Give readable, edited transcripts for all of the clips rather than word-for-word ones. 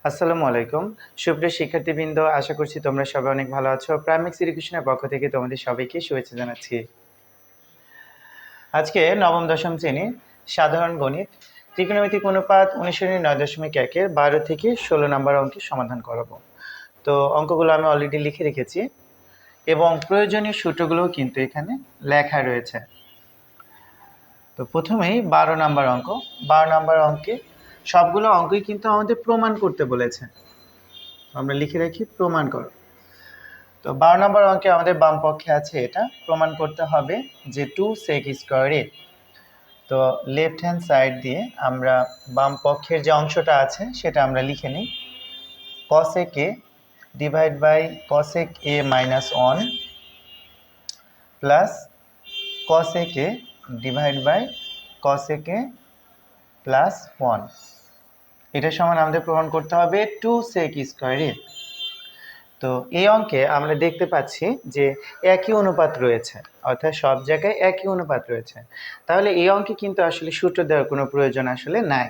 আসসালামু আলাইকুম। সুপ্রিয় শিক্ষার্থীবৃন্দ, আশা করছি তোমরা সবাই অনেক ভালো আছো। প্রাইমেক্স এডুকেশনের পক্ষ থেকে তোমাদের সবাইকে শুভেচ্ছা জানাচ্ছি। আজকে নবম দশম শ্রেণী সাধারণ গণিত ত্রিকোণমিতিক অনুপাত অনুশীলনী 9.1-এর 12 থেকে 16 নম্বর অঙ্কের সমাধান করাবো। তো অঙ্কগুলো আমি অলরেডি লিখে রেখেছি এবং প্রয়োজনীয় সূত্রগুলোও কিন্তু এখানে লেখা রয়েছে। তো প্রথমেই 12 নম্বর অঙ্ক। 12 নম্বর অঙ্কে সবগুলো অঙ্কই কিন্তু আমাদের প্রমাণ করতে বলেছে। আমরা লিখে রাখি প্রমাণ করো। তো 12 নম্বর অঙ্কে আমাদের বাম পক্ষে আছে, এটা প্রমাণ করতে হবে যে 2 sec স্কয়ার a। তো লেফট হ্যান্ড সাইড দিয়ে আমরা বাম পক্ষের যে অংশটা আছে সেটা আমরা লিখে নিই। cosec a divide by cosec a minus 1 plus cosec a divide by cosec a plus 1। এটা সমান আমাদের প্রমাণ করতে হবে 2 sec স্কয়ার a। তো এই অঙ্কে আমরা দেখতে পাচ্ছি যে একই অনুপাত রয়েছে, অর্থাৎ সব জায়গায় একই অনুপাত রয়েছে। তাহলে এই অঙ্কে কিন্তু আসলে সূত্র দেওয়ার কোনো প্রয়োজন আসলে নাই।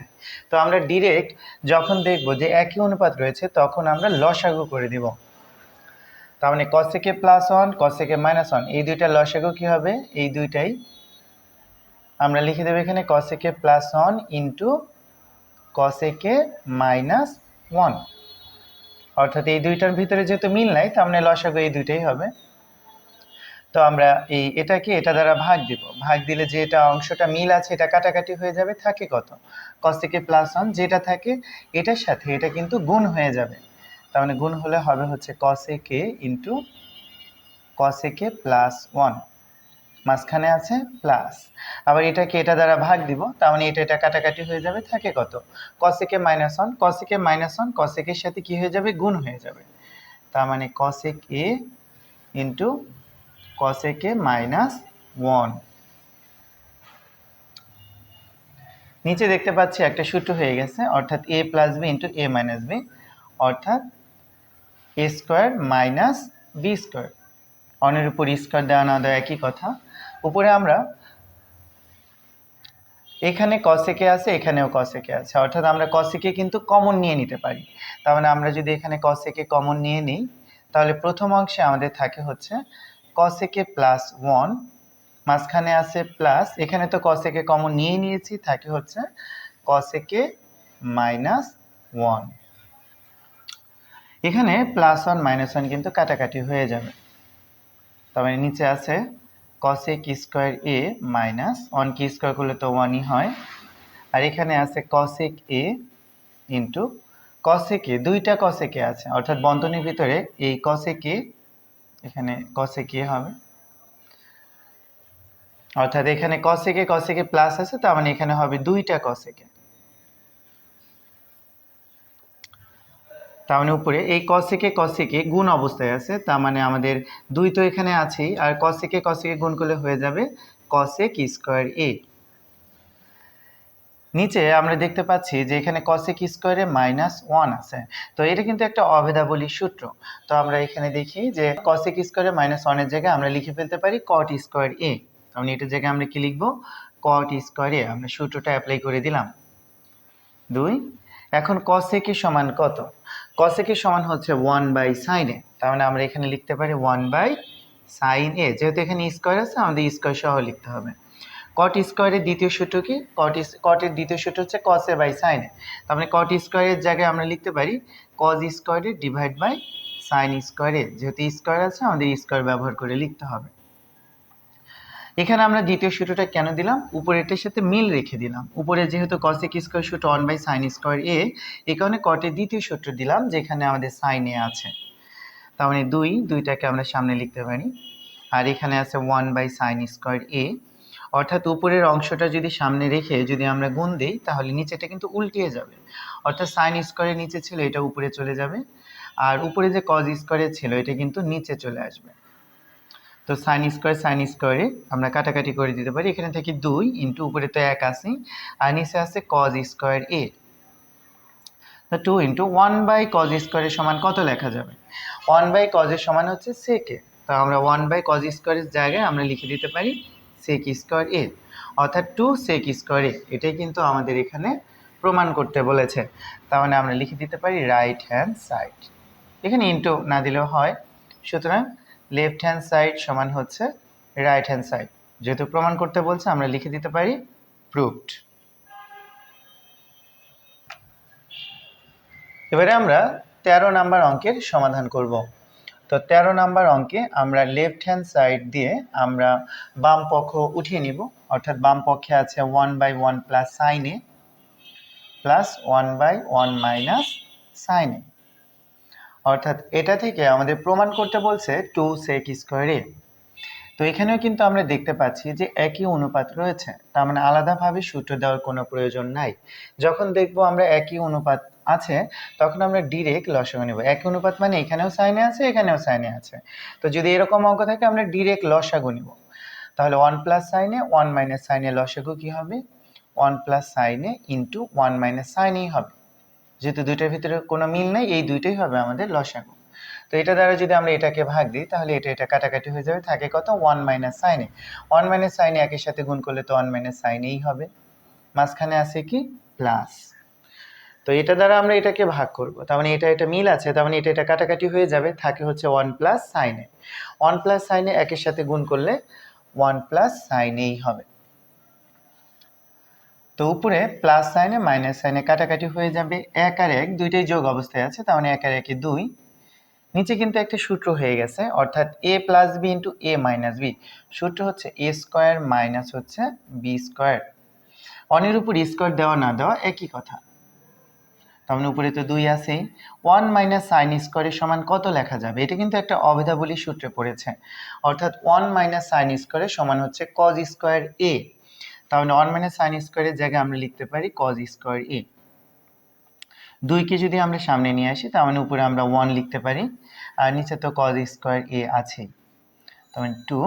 তো আমরা ডিরেক্ট যখন দেখব যে একই অনুপাত রয়েছে তখন আমরা লসাগু করে দিব। তার মানে cosec a plus 1 cosec a minus 1 এই দুইটা লসাগু কি হবে? এই দুইটাই আমরা লিখে দেব এখানে cosec a plus 1 into cosec a minus 1। অর্থাৎ এই দুইটার ভিতরে যেহেতু মিল নাই তার মানে লসাগু এই দুইটাই হবে। তো আমরা এটাকে এটা দ্বারা ভাগ দিব, ভাগ দিলে যে এটা অংশটা মিল আছে এটা কাটাকাটি হয়ে যাবে, থাকে কত cosec a প্লাস 1, যেটা থাকে এটার সাথে এটা কিন্তু গুণ হয়ে যাবে। তার মানে গুণ হলে হবে হচ্ছে cosec a into cosec a plus 1, মাঝখানে আছে প্লাস। আবার এটাকে এটা দ্বারা ভাগ দিব, তার মানে এটা কাটাকাটি হয়ে যাবে, থাকে কত cosec a minus 1, cosec a minus 1 cosec এর সাথে কি হয়ে যাবে? গুণ হয়ে যাবে। তার মানে cosec a into cosec a minus 1। নিচে দেখতে পাচ্ছি একটা সূত্র হয়ে গেছে, অর্থাৎ a plus b into a minus b, অর্থাৎ a square minus b square. অনের উপর স্কোয়ার দেওয়া না দেওয়া একই কথা। উপরে আমরা এখানে cosec a আছে, এখানেও cosec a আছে, অর্থাৎ আমরা cosec a কিন্তু কমন নিয়ে নিতে পারি। তার মানে আমরা যদি এখানে cosec a কমন নিয়ে নিই তাহলে প্রথম অংশে আমাদের থাকে হচ্ছে cosec a প্লাস 1, মাঝখানে আছে প্লাস, এখানে তো cosec a কমন নিয়ে নিয়েছি, থাকে হচ্ছে cosec a মাইনাস 1। এখানে প্লাস 1 মাইনাস 1 কিন্তু কাটাকাটি হয়ে যাবে। তার মানে নিচে আছে cosec স্কয়ার a মাইনাস 1 কি স্কয়ার করলে তো 1ই হয়, আর এখানে আছে cosec a into cosec a, দুইটা cosec a আছে, অর্থাৎ বন্ধনীর ভিতরে এই cosec a, এখানে cosec a হবে, অর্থাৎ এখানে cosec a প্লাস আছে, তার মানে এখানে হবে দুইটা cosec a। তার মানে উপরে এই cosec a গুণ অবস্থায় আছে, তার মানে আমাদের দুই তো এখানে আছেই, আর cosec a গুণ করলে হয়ে যাবে cosec স্কয়ার a। নিচে আমরা দেখতে পাচ্ছি যে এখানে cosec স্কয়ারে মাইনাস 1 আছে। তো এটা কিন্তু একটা অভেদাবলী সূত্র। তো আমরা এখানে দেখি যে cosec স্কয়ারে মাইনাস 1 এর জায়গায় আমরা লিখে ফেলতে পারি cot স্কয়ার a। তাহলে এটার জায়গায় আমরা কি লিখব? cot square a। আমরা সূত্রটা অ্যাপ্লাই করে দিলাম 2। এখন cosec সমান কত? cosec সমান হচ্ছে 1/sin a। তার মানে আমরা এখানে লিখতে পারি 1/sin a। যেহেতু এখানে স্কয়ার আছে আমাদের স্কয়ার সহ লিখতে হবে। cot স্কয়ারের দ্বিতীয় সূত্র কি? cot এর দ্বিতীয় সূত্র হচ্ছে cos a by sin a। তার মানে cot স্কয়ারের জায়গায় আমরা লিখতে পারি cos স্কয়ারে ডিভাইড বাই sin স্কয়ারে। যেহেতু স্কয়ার আছে আমাদের স্কয়ার ব্যবহার করে লিখতে হবে। এখানে আমরা দ্বিতীয় সূত্রটা কেন দিলাম? উপরেরটার সাথে মিল রেখে দিলাম। উপরে যেহেতু cosec স্কয়ার সূত্র 1/sin স্কয়ার a, এই কারণে cot এর দ্বিতীয় সূত্র দিলাম যেখানে আমাদের sin a আছে। তার মানে দুইটাকে আমরা সামনে লিখতে পারি, আর এখানে আছে 1/sin স্কয়ার a। অর্থাৎ উপরের অংশটা যদি সামনে রেখে যদি আমরা গুণ দিই তাহলে নিচেটা কিন্তু উল্টিয়ে যাবে, অর্থাৎ sin স্কয়ারের নিচে ছিল এটা উপরে চলে যাবে, আর উপরে যে cos স্কয়ারের ছিল এটা কিন্তু নিচে চলে আসবে। তো sin স্কয়ারে আমরা কাটাকাটি করে দিতে পারি, এখানে থেকে 2 ইন্টু উপরে তো 1 আছে আর নিচে আছে cos স্কয়ার a। তো 2 ইন্টু 1/cos স্কয়ারের সমান কত লেখা যাবে? 1/cos এর সমান হচ্ছে sec a। তো আমরা 1/cos স্কয়ারের জায়গায় আমরা লিখে দিতে পারি sec স্কয়ার a, অর্থাৎ 2 sec স্কয়ার a। এটাই কিন্তু আমাদের এখানে প্রমাণ করতে বলেছে, তার মানে আমরা লিখে দিতে পারি রাইট হ্যান্ড সাইড। এখানে ইনটু না দিলেও হয়, সুতরাং লেফট হ্যান্ড সাইড সমান হচ্ছে রাইট হ্যান্ড সাইড। যেহেতু প্রমাণ করতে বলছে আমরা লিখে দিতে পারি প্রুভড। এবারে আমরা 13 নাম্বার অঙ্কের সমাধান করব। তো 13 নাম্বার অঙ্কে আমরা লেফট হ্যান্ড সাইড দিয়ে আমরা বাম পক্ষ উঠিয়ে নিব, অর্থাৎ বাম পক্ষে আছে 1/1 plus sign A plus 1/1 minus sine A, অর্থাৎ এটা থেকে আমাদের প্রমাণ করতে বলছে 2 sec স্কয়ার এ। তো এখানেও কিন্তু আমরা দেখতে পাচ্ছি যে একই অনুপাত রয়েছে, তার মানে আলাদাভাবে সূত্র দেওয়ার কোনো প্রয়োজন নাই। যখন দেখব আমরা একই অনুপাত আছে তখন আমরা ডিরেক্ট লসাগু নেব। একই অনুপাত মানে এখানেও সাইনে আছে এখানেও সাইনে আছে, তো যদি এরকম অঙ্ক থাকে আমরা ডিরেক্ট লসাগু নেব। তাহলে 1 প্লাস সাইনে 1 মাইনাস সাইনে লসাগু কি হবে? 1 প্লাস সাইনে ইন্টু 1 মাইনাস সাইনেই হবে। যেহেতু দুইটার ভিতরে কোনো মিল নেই, এই দুইটাই হবে আমাদের লসাগু। তো এটা দ্বারা যদি আমরা এটাকে ভাগ দিই তাহলে এটা কাটাকাটি হয়ে যাবে, থাকে কত 1 মাইনাস সাইনে। 1 মাইনাস সাইনে একের সাথে গুণ করলে তো 1 মাইনাস সাইনেই হবে, মাঝখানে আছে কি প্লাস। তো এটা দ্বারা আমরা এটাকে ভাগ করব, তার মানে এটা মিল আছে, তার মানে এটা কাটাকাটি হয়ে যাবে, থাকে হচ্ছে 1 প্লাস সাইনে। 1 প্লাস সাইনে একের সাথে গুণ করলে 1 প্লাস সাইনেই হবে। তো উপরে প্লাস সাইনে মাইনাস সাইনে কাটাকাটি হয়ে যাবে, 1 আর 1 দুইটাই যোগ অবস্থায় আছে, তার মানে 1 আর 1 2। নিচে কিন্তু একটা সূত্র হয়ে গেছে, অর্থাৎ a plus B into A minus B. সূত্র হচ্ছে এ স্কোয়ার মাইনাস হচ্ছে বি স্কোয়ার। অনের উপর স্কোয়ার দেওয়া না দেওয়া একই কথা, তার মানে উপরে তো 2 আছেই। 1 মাইনাস সাইন স্কোয়ারের সমান কত লেখা যাবে? এটা কিন্তু একটা অভেদাবলী সূত্রে পড়েছে, অর্থাৎ 1 মাইনাস সাইন স্কোয়ারের সমান হচ্ছে কজ স্কোয়ার এ। তাহলে 1 মাইনাস সাইন স্কোয়ারের জায়গায় আমরা লিখতে পারি কজ স্কোয়ার এ। 2কে যদি আমরা সামনে নিয়ে আসি তার মানে উপরে আমরা 1 লিখতে পারি, আর নিচে তো কজ স্কোয়ার এ আছে, তার মানে 2।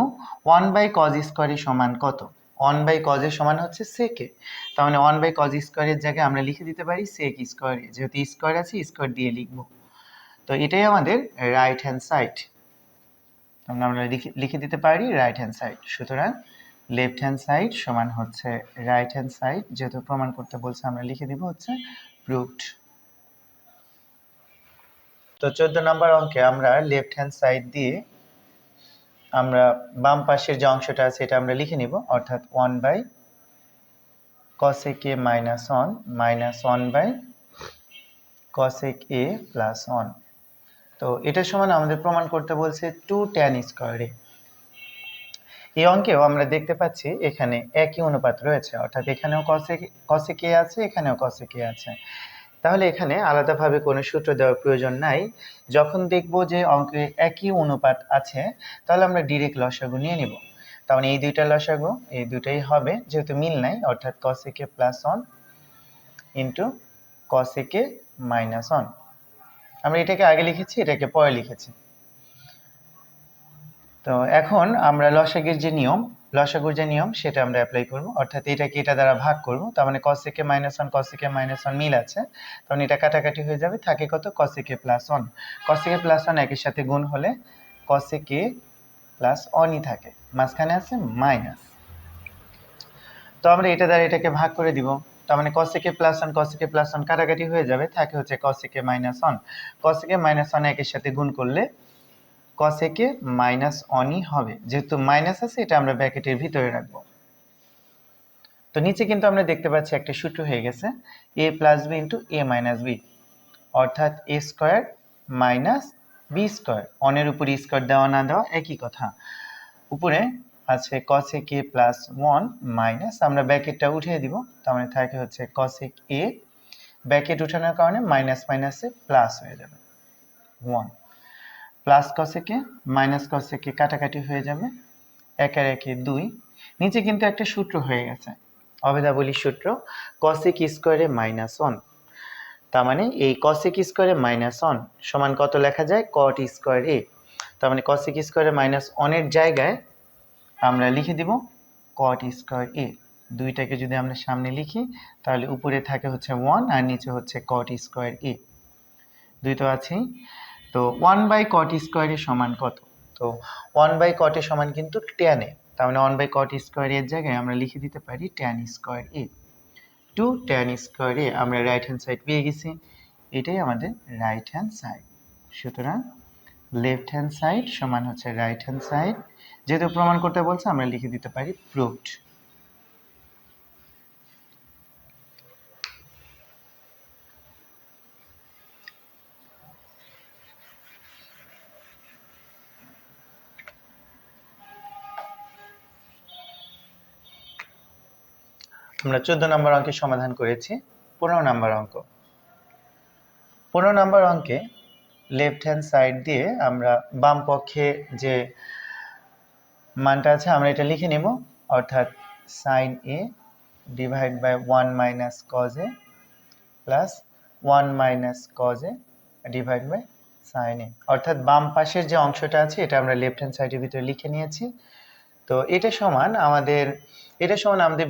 1 বাই কজ স্কোয়ারের সমান কত? 1 বাই কজের সমান হচ্ছে সেক এ, তার মানে 1 বাই কজ স্কোয়ারের জায়গায় আমরা লিখে দিতে পারি সেক স্কোয়ার এ। যেহেতু স্কোয়ার আছে স্কোয়ার দিয়ে লিখবো, তো এটাই আমাদের রাইট হ্যান্ড সাইড, তাহলে আমরা লিখে দিতে পারি রাইট হ্যান্ড সাইড। সুতরাং লেফট হ্যান্ড সাইড সমান হচ্ছে রাইট হ্যান্ড সাইড, যেহেতু প্রমাণ করতে বলছে আমরা লিখে দিব হচ্ছে প্রুভড। তো 14 নম্বর অঙ্কে আমরা লেফট হ্যান্ড সাইড দিয়ে আমরা বাম পাশের যে অংশটা আছে এটা আমরা লিখে নিব, অর্থাৎ 1 by cosec a minus 1 minus 1 by cosec a plus 1। তো এটার সমান আমাদের প্রমাণ করতে বলছে 2 tan স্কয়ার a। এই অঙ্কেও আমরা দেখতে পাচ্ছি এখানে একই অনুপাত রয়েছে, অর্থাৎ এখানেও cosec a আছে এখানেও cosec a আছে, তাহলে এখানে আলাদাভাবে কোনো সূত্র দেওয়ার প্রয়োজন নাই। যখন দেখব যে অঙ্কে একই অনুপাত আছে তাহলে আমরা ডিরেক্ট লসাগু নিয়ে নিব, তাহলে এই দুইটা লসাগু এই দুইটাই হবে, যেহেতু মিল নাই, অর্থাৎ cosec a plus 1 into cosec a minus 1। আমরা এটাকে আগে লিখেছি এটাকে পরে লিখেছি। তো এখন আমরা লসাগুর যে নিয়ম সেটা আমরা অ্যাপ্লাই করব, অর্থাৎ এটাকে এটা দ্বারা ভাগ করব, তার মানে cosec a minus 1 cosec a minus 1 মিল আছে, তখন এটা কাটাকাটি হয়ে যাবে, থাকে কত cosec a plus 1। cosec a plus 1 একের সাথে গুণ হলে cosec a প্লাস 1 ই থাকে, মাঝখানে আছে মাইনাস। তো আমরা এটা দ্বারা এটাকে ভাগ করে দিব, তার মানে cosec a plus 1 cosec a plus 1 কাটাকাটি হয়ে যাবে, থাকে হচ্ছে cosec a minus 1। cosec a minus 1 একের সাথে গুণ করলে cosec a মাইনাস 1 ই হবে, যেহেতু মাইনাস আছে এটা আমরা ব্র্যাকেটের ভিতরে রাখবো। তো নিচে কিন্তু আমরা দেখতে পাচ্ছি একটা সূত্র হয়ে গেছে a plus b into a minus b, অর্থাৎ a square minus b square. অনের উপর স্কোয়ার দেওয়া না দেওয়া একই কথা। উপরে আছে cosec a প্লাস 1 মাইনাস, আমরা ব্র্যাকেটটা উঠিয়ে দিব, তার মানে থাকে হচ্ছে cosec a, ব্র্যাকেট উঠানোর কারণে মাইনাস মাইনাসে প্লাস হয়ে যাবে 1 plus cosec a minus cosec a কাটাকাটি হয়ে যাবে, 1 আর 1 2। নিচে কিন্তু একটা সূত্র হয়ে গেছে, অভেদাবলীর সূত্র cosec স্কয়ারে মাইনাস 1, তার মানে এই cosec স্কয়ারে মাইনাস 1 সমান কত লেখা যায় cot স্কয়ার a। তার মানে cosec স্কয়ারে মাইনাস 1 এর জায়গায় আমরা লিখে দিব cot স্কয়ার a। দুইটাকে যদি আমরা সামনে লিখি তাহলে উপরে থাকে হচ্ছে 1 আর নিচে হচ্ছে cot স্কয়ার a, দুই তো আছেই। তো 1 বাই cot স্কয়ার এর সমান কত? তো 1 বাই cot এর সমান কিন্তু tan a, তার মানে 1 বাই cot স্কয়ার এর জায়গায় আমরা লিখে দিতে পারি tan square a। Two tan square A আমরা রাইট হ্যান্ড সাইড পেয়ে গেছি, এটাই আমাদের রাইট হ্যান্ড সাইড। সুতরাং লেফট হ্যান্ড সাইড সমান হচ্ছে রাইট হ্যান্ড সাইড, যেহেতু প্রমাণ করতে বলছে আমরা লিখে দিতে পারি প্রুভড। আমরা 14 নম্বর অঙ্কের সমাধান করেছি। 15 নম্বর অঙ্ক। 15 নম্বর অঙ্কে লেফট হ্যান্ড সাইড দিয়ে আমরা বাম পক্ষে যে মানটা আছে আমরা এটা লিখে নেব, অর্থাৎ sine A divide by 1 minus cos A plus 1 minus cos A divide by sine A, অর্থাৎ বাম পাশের যে অংশটা আছে এটা আমরা লেফট হ্যান্ড সাইডের ভিতরে লিখে নিয়েছি। তো এটা সমান আমাদের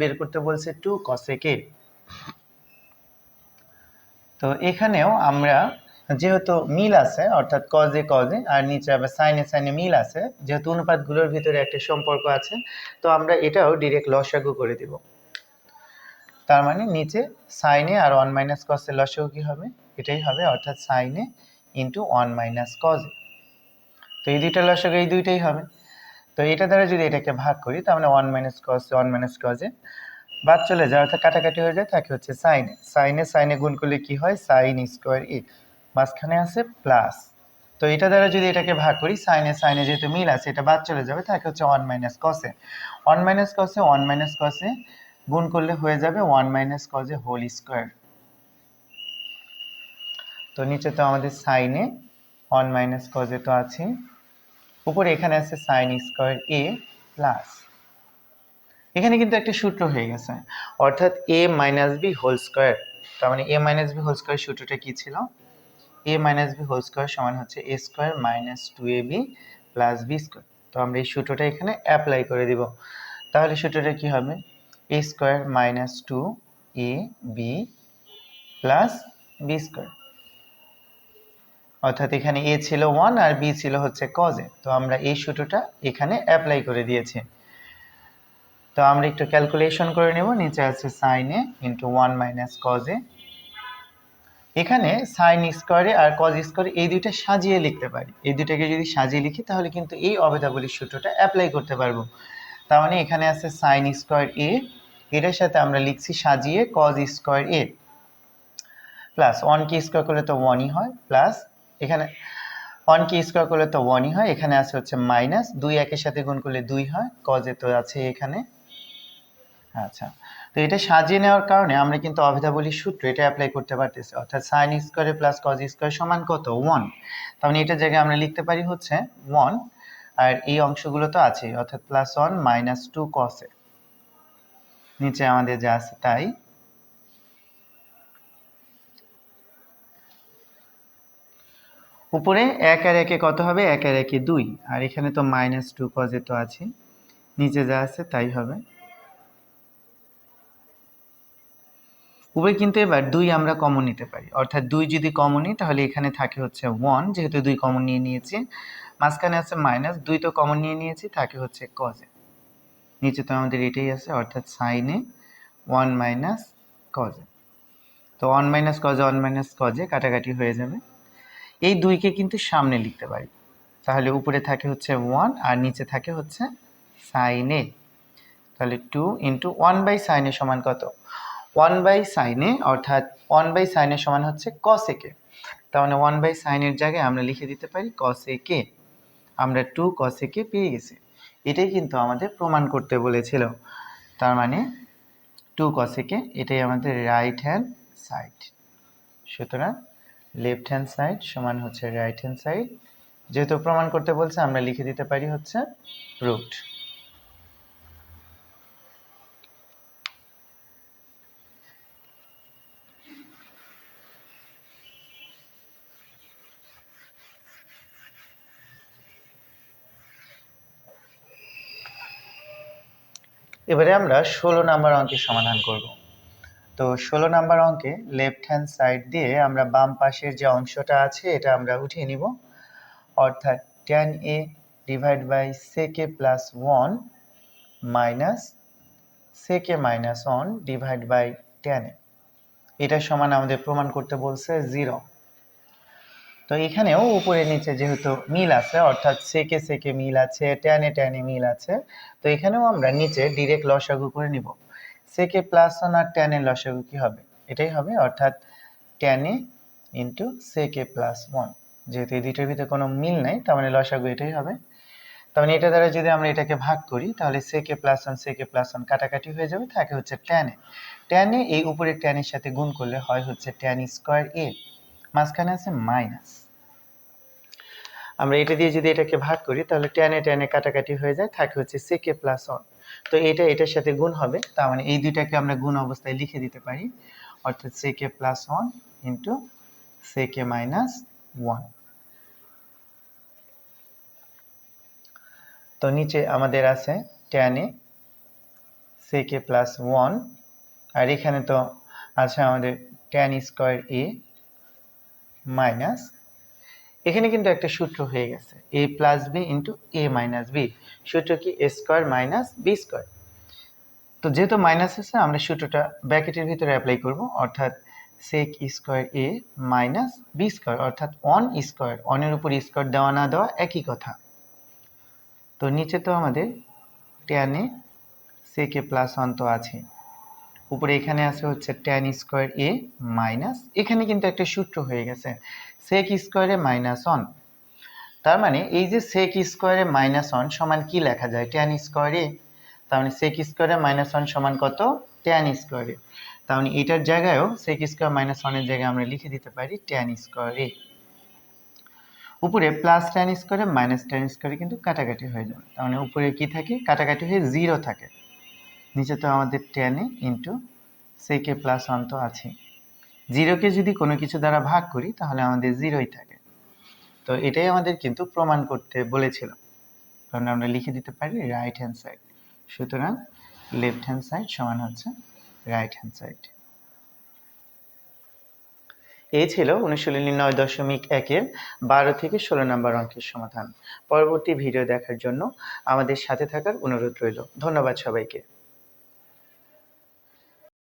বের করতে বলছে 2 cosec a। তো এখানেও আমরা যেহেতু মিল আছে, অর্থাৎ কজে কজে আর নিচে আবার সাইনে সাইনে মিল আছে, যেহেতু অনুপাতগুলোর ভিতরে একটা সম্পর্ক আছে, তো আমরা এটাও ডিরেক্ট লসাগু করে দিব। তার মানে নিচে সাইনে আর 1 মাইনাস কসের লসাগু কি হবে, এটাই হবে, অর্থাৎ সাইনে ইন্টু 1 মাইনাস কজে। তো এই দুইটা লসাগু এই দুইটাই হবে। তো এটা দ্বারা যদি এটাকে ভাগ করি তাহলে 1 মাইনাস কস 1 মাইনাস কজে বাদ চলে যায়, অর্থাৎ কাটাকাটি হয়ে যায়, থাকে হচ্ছে সাইনে। সাইনে গুণ করলে কি হয়, সাইন স্কোয়ার এ, মাঝখানে আছে প্লাস। তো এটা দ্বারা যদি এটাকে ভাগ করি সাইনে যেহেতু মিল আছে এটা বাদ চলে যাবে, থাকে হচ্ছে 1 মাইনাস কসে। 1 মাইনাস কসে 1 মাইনাস কসে গুণ করলে হয়ে যাবে 1 মাইনাস কজে হোল স্কোয়ার। তো নিচে তো আমাদের সাইনে 1 মাইনাস কজে তো আছে, উপরে এখানে আছে সাইন স্কোয়ার এ প্লাস, এখানে কিন্তু একটা সূত্র হয়ে গেছে, অর্থাৎ a minus b whole square. তার মানে a minus b whole square সূত্রটা কি ছিল, a minus b whole square সমান হচ্ছে a square minus 2ab plus b square. তো আমরা এই সূত্রটা এখানে অ্যাপ্লাই করে দিব। তাহলে সূত্রটা কি হবে, a square minus 2ab plus b square, অর্থাৎ এখানে a ছিল 1 আর b ছিল হচ্ছে cos a। তো আমরা এই সূত্রটা এখানে অ্যাপ্লাই করে দিয়েছি। তো আমরা একটু ক্যালকুলেশন করে নেব, নিচে আছে sin a into 1 minus cos এ। এখানে সাইন স্কোয়ারে আর কজ স্কোয়ারে এই দুইটা সাজিয়ে লিখতে পারি, এই দুইটাকে যদি সাজিয়ে লিখি তাহলে কিন্তু এই অভেদাবলীর সূত্রটা অ্যাপ্লাই করতে পারবো। তার মানে এখানে আছে সাইন স্কোয়ার এ, এটার সাথে আমরা লিখছি সাজিয়ে কজ স্কোয়ার এ প্লাস 1 কে স্কোয়ার করলে তো 1ই হয়, প্লাস এখানে 1 কে স্কোয়ার করলে তো 1ই হয়, এখানে আছে হচ্ছে মাইনাস 2 একের সাথে গুণ করলে 2 হয়, কজ এ তো আছে এখানে। আচ্ছা, তো এটা সাজিয়ে নেওয়ার কারণে আমরা কিন্তু অভেদাবলীর সূত্র এটা অ্যাপ্লাই করতে পারতেছি, অর্থাৎ sine square plus cos square সমান কত 1। তার মানে এটার জায়গায় আমরা লিখতে পারি হচ্ছে 1, আর এই অংশগুলো তো আছে, অর্থাৎ প্লাস 1 মাইনাস 2 কস এ, নিচে আমাদের যা আছে তাই। উপরে 1 আর 1 কত হবে, 1 আর 1 2, আর এখানে তো মাইনাস 2 কজ এ তো আছে, নিচে যা আছে তাই হবে। উপরে কিন্তু এবার 2 আমরা কমন নিতে পারি, অর্থাৎ 2 যদি কমন নিই তাহলে এখানে থাকে হচ্ছে 1, যেহেতু 2 কমন নিয়ে নিয়েছি, মাঝখানে আছে মাইনাস 2 তো কমন নিয়ে নিয়েছি, থাকে হচ্ছে cos এ, নিচে তো আমাদের এটাই আছে, অর্থাৎ sin এ 1 মাইনাস cos এ। তো 1 মাইনাস cos এ 1 মাইনাস cos এ কাটাকাটি হয়ে যাবে, এই 2 কে কিন্তু সামনে লিখতে পারি, তাহলে উপরে থাকে হচ্ছে 1 আর নিচে থাকে হচ্ছে sin এ, তাহলে 2 ইন্টু 1 বাই sin এ সমান কত, 1 বাই sin এ, অর্থাৎ 1 বাই sin এ সমান হচ্ছে cos a কে। তার মানে 1 বাই sin এর জায়গায় আমরা লিখে দিতে পারি cos a কে, আমরা 2 cos a কে পেয়ে গেছি। এটাই কিন্তু আমাদের প্রমাণ করতে বলেছিল, তার মানে 2 cos a কে, এটাই আমাদের রাইট হ্যান্ড সাইড। সুতরাং লেফট হ্যান্ড সাইড সমান হচ্ছে রাইট হ্যান্ড সাইড, যেহেতু প্রমাণ করতে বলছে আমরা লিখে দিতে পারি হচ্ছে প্রুভড। এবারে আমরা 16 নাম্বার অঙ্কের সমাধান করব। তো 16 নাম্বার অঙ্কে লেফট হ্যান্ড সাইড দিয়ে আমরা বাম পাশের যে অংশটা আছে এটা আমরা উঠিয়ে নিব, অর্থাৎ tan a divide by sec a plus 1 minus sec a minus 1 divide by tan a। এটা সমান আমাদের প্রমাণ করতে বলছে 0। তো এখানেও উপরে নিচে যেহেতু মিল আছে, অর্থাৎ সেকে সেকে মিল আছে, tan a মিল আছে, তো এখানেও আমরা নিচে ডিরেক্ট লসাগু করে নিব। সেকে +1 আর tan এর লসাগু কি হবে? এটাই হবে, অর্থাৎ tan a ইন্টু সেকে +1। যেহেতু এই দুইটার ভিতরে কোনো মিল নাই, তার মানে লসাগু এটাই হবে। তার মানে এটা দ্বারা যদি আমরা এটাকে ভাগ করি, তাহলে সেকে +1 কাটাকাটি হয়ে যাবে, থাকে হচ্ছে tan a। tan a এই উপরে tan এর সাথে গুণ করলে হয় হচ্ছে tan স্কয়ার a, মাঝখানে আছে মাইনাস। আমরা এটা দিয়ে যদি এটাকে ভাগ করি, তাহলে tan a কাটাকাটি হয়ে যায়, থাকে হচ্ছে সেকে +1। তো এটা এটার সাথে গুণ হবে, তার মানে এই দুইটাকে আমরা গুণ অবস্থায় লিখে দিতে পারি, অর্থাৎ সেকে +1 ইন্টু সেকে -1। তো নিচে আমাদের আছে tan a সেকে +1, আর এখানে তো আছে আমাদের tan স্কয়ার a মাইনাস, এখানে কিন্তু একটা সূত্র হয়ে গেছে a plus B into a minus B. সূত্র কি? a square minus b square. তো যেহেতু মাইনাস আছে, আমরা সূত্রটা ব্র্যাকেটের ভিতরে অ্যাপ্লাই করব, অর্থাৎ sec square a minus b square, অর্থাৎ 1 স্কয়ার, 1 এর উপর স্কয়ার দেওয়া না দেওয়া একই কথা। তো নিচে তো আমাদের tan a sec a +1 তো আছে, উপরে এখানে আছে হচ্ছে tan স্কয়ার a মাইনাস, এখানে কিন্তু একটা সূত্র হয়ে গেছে sec স্কয়ার a -1। তার মানে এই যে sec স্কয়ার a -1 সমান কি লেখা যায়? tan square a। তার মানে sec স্কয়ার a -1 সমান কত? tan square a। তার মানে এটার জায়গায়ও sec স্কয়ার -1 এর জায়গায় আমরা লিখে দিতে পারি tan স্কয়ার a। উপরে plus tan square a minus tan square a কিন্তু কাটাকাটি হয়ে যাবে, তার মানে উপরে কি থাকে? কাটাকাটি হয়ে 0 থাকে। নিচে তো আমাদের tan a into sec a +1 তো আছে। 0কে যদি কোনো কিছু দ্বারা ভাগ করি, তাহলে আমাদের 0ই থাকে। তো এটাই আমাদের কিন্তু প্রমাণ করতে বলেছিল, কারণ আমরা লিখে দিতে পারি রাইট হ্যান্ড সাইড। সুতরাং লেফট হ্যান্ড সাইড সমান হচ্ছে রাইট হ্যান্ড সাইড। এই ছিল অনুশীলনী 9.1-এর 12 থেকে 16 নম্বর অঙ্কের সমাধান। পরবর্তী ভিডিও দেখার জন্য আমাদের সাথে থাকার অনুরোধ রইল। ধন্যবাদ সবাইকে।